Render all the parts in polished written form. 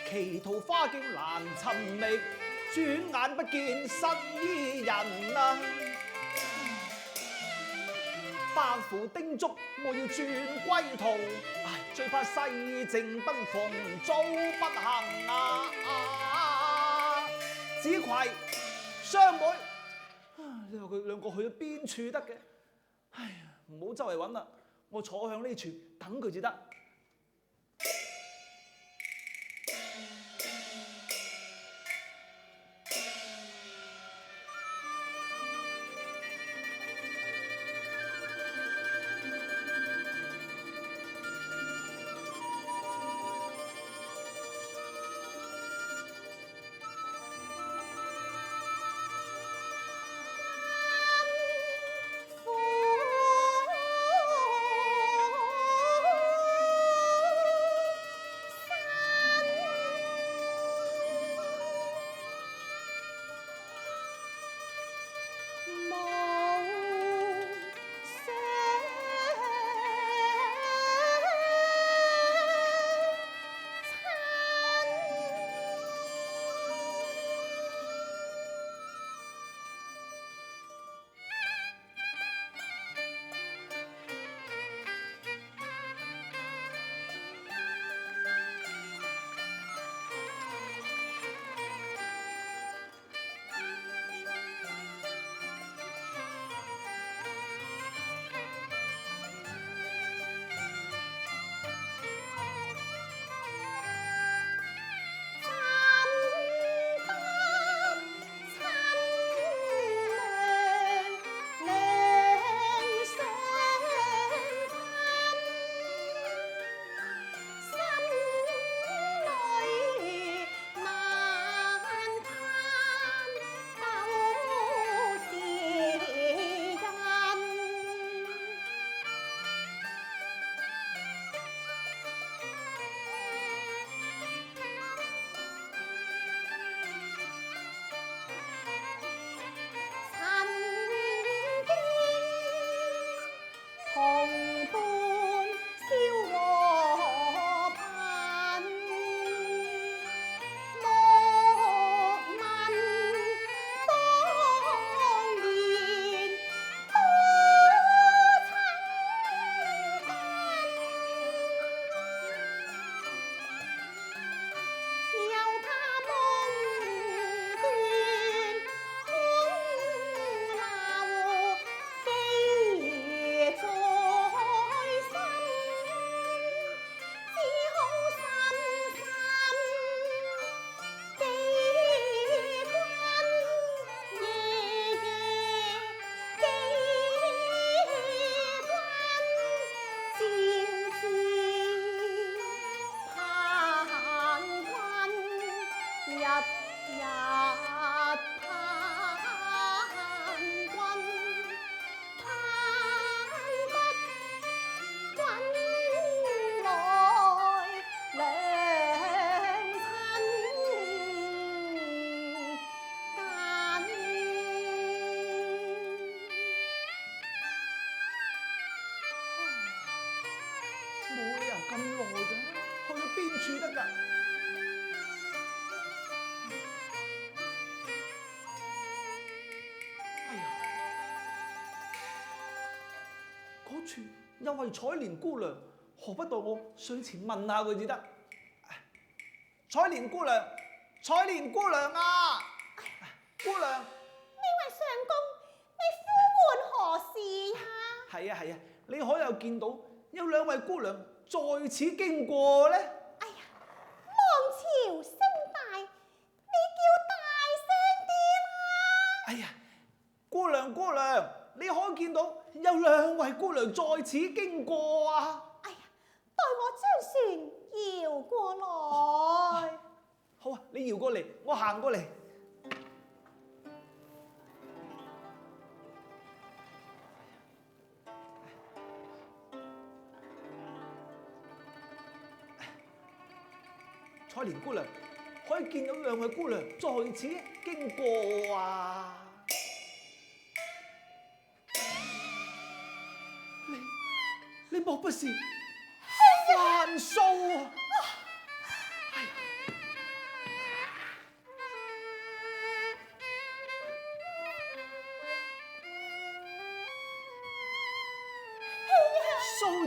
歧途花徑難尋覓，轉眼不見失伊人啊！伯父叮囑我要轉歸途，唉，最怕西征奔逢遭不幸啊！子葵、雙妹，你話佢兩個去咗邊處得嘅？唉呀，唔好周圍揾啦，我坐向呢處等佢至得。咁耐嘅，去咗邊處得㗎？哎呀，嗰處又係彩蓮姑娘，何不待我上前問下佢至得？彩蓮姑娘，彩蓮姑娘啊！姑娘，呢位相公，你呼喚何事啊？係啊係啊，你可有見到有兩位姑娘在此經過呢？哎呀，浪潮聲大，你叫大聲啲啦！哎呀，姑娘姑娘，你可見到有兩位姑娘在此經過啊？哎呀，待我將船搖過來。好啊，你搖過嚟，我行過嚟。彩蓮姑娘，可以見到兩位姑娘在此經過啊！你莫不是范素啊？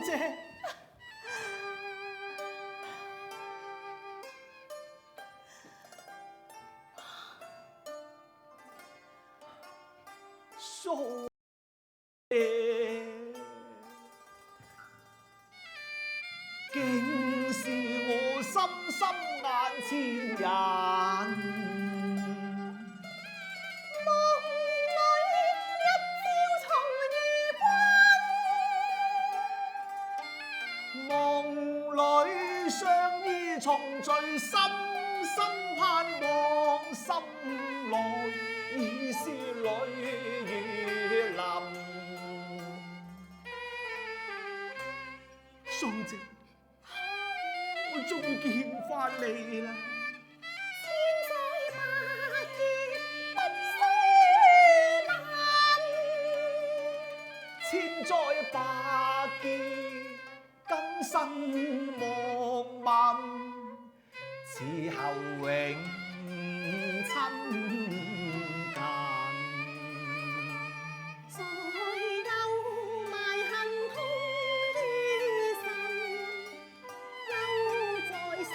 姐。嫂姐，竟是我深深眼前人。夢裏相依重聚，深深盼望，心內已是淚如淋。嫂姐，我終於見翻你啦！千載百劫更新莫問，此後永親近。再有埋恨痛於心，又再傷心。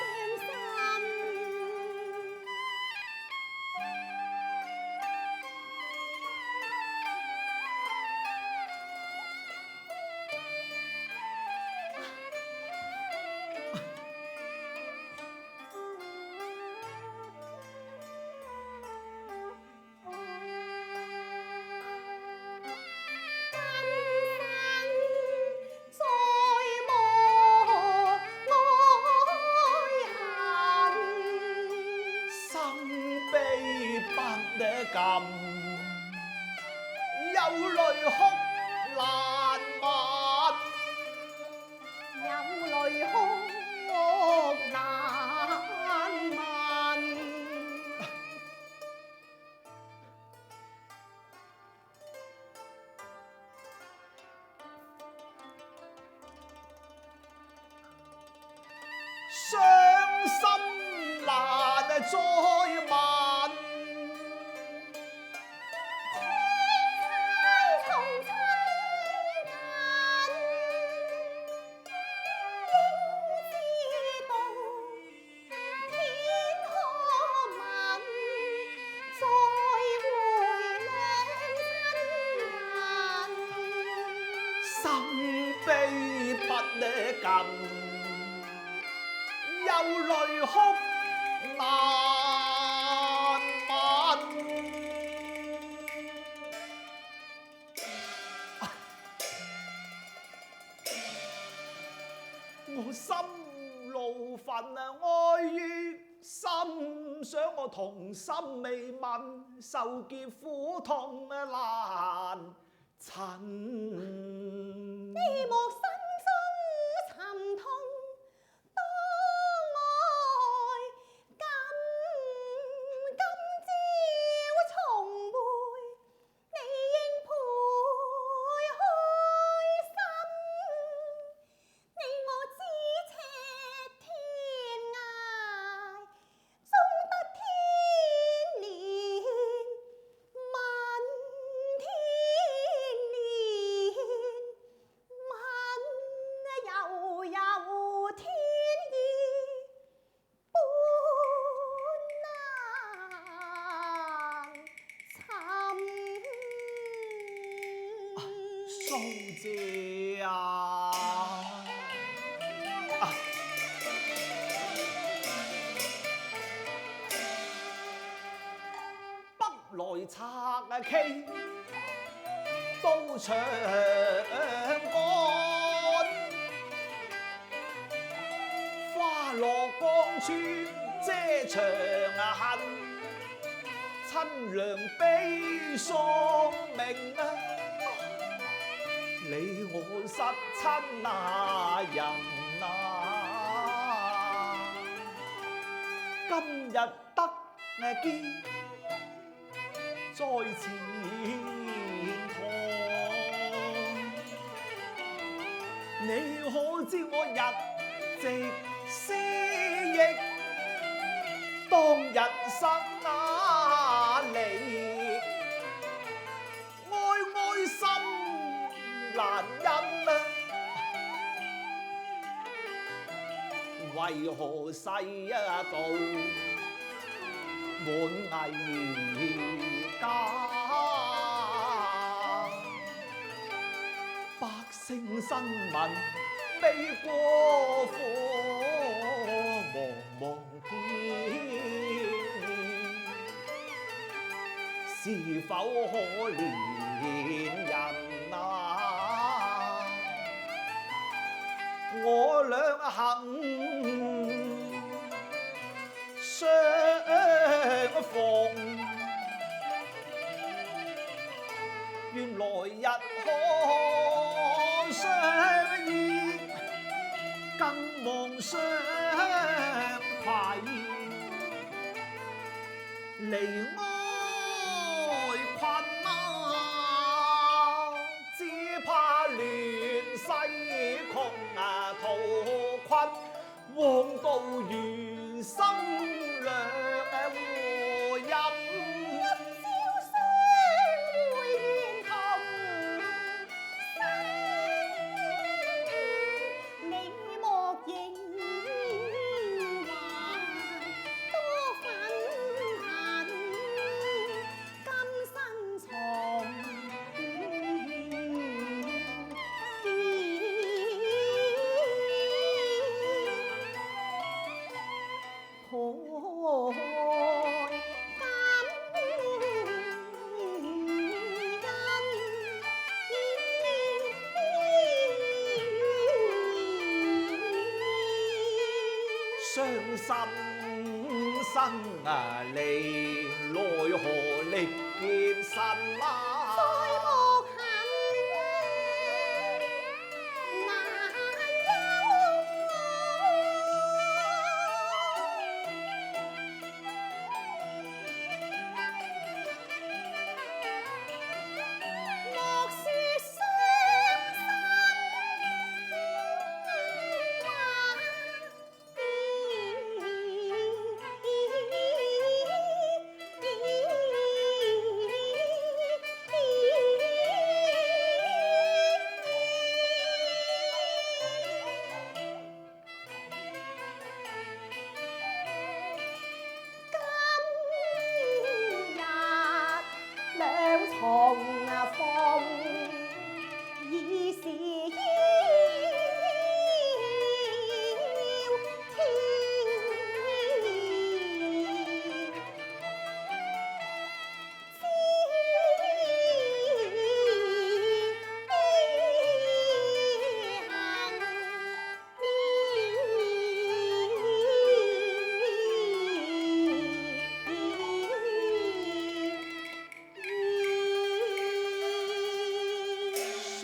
咁有淚哭難抹，有淚哭難問。傷心難再問。心悲不禁，有淚哭難問。我心怒憤哀於心，想我童心未泯，受劫苦痛難親。你莫心中沉痛，當愛今朝重會，你應倍開心。你我咫尺天涯，終得天憐憫天憐。悠悠天意半難尋。嫂姐啊！北來拆旗刀長杆，花落江村遮長恨，親娘悲喪命啊！你我失親那人啊，今日得見在前堂，你可知我日夕思憶，當日生那離，愛愛心難忍啊！為何世道滿危家？百姓新聞悲過苦，茫茫天，是否可憐人啊？我兩行相逢，願來日可相依，更望相攜。離哀困啊，只怕亂世窮途困，枉道餘生兩和音。傷心生離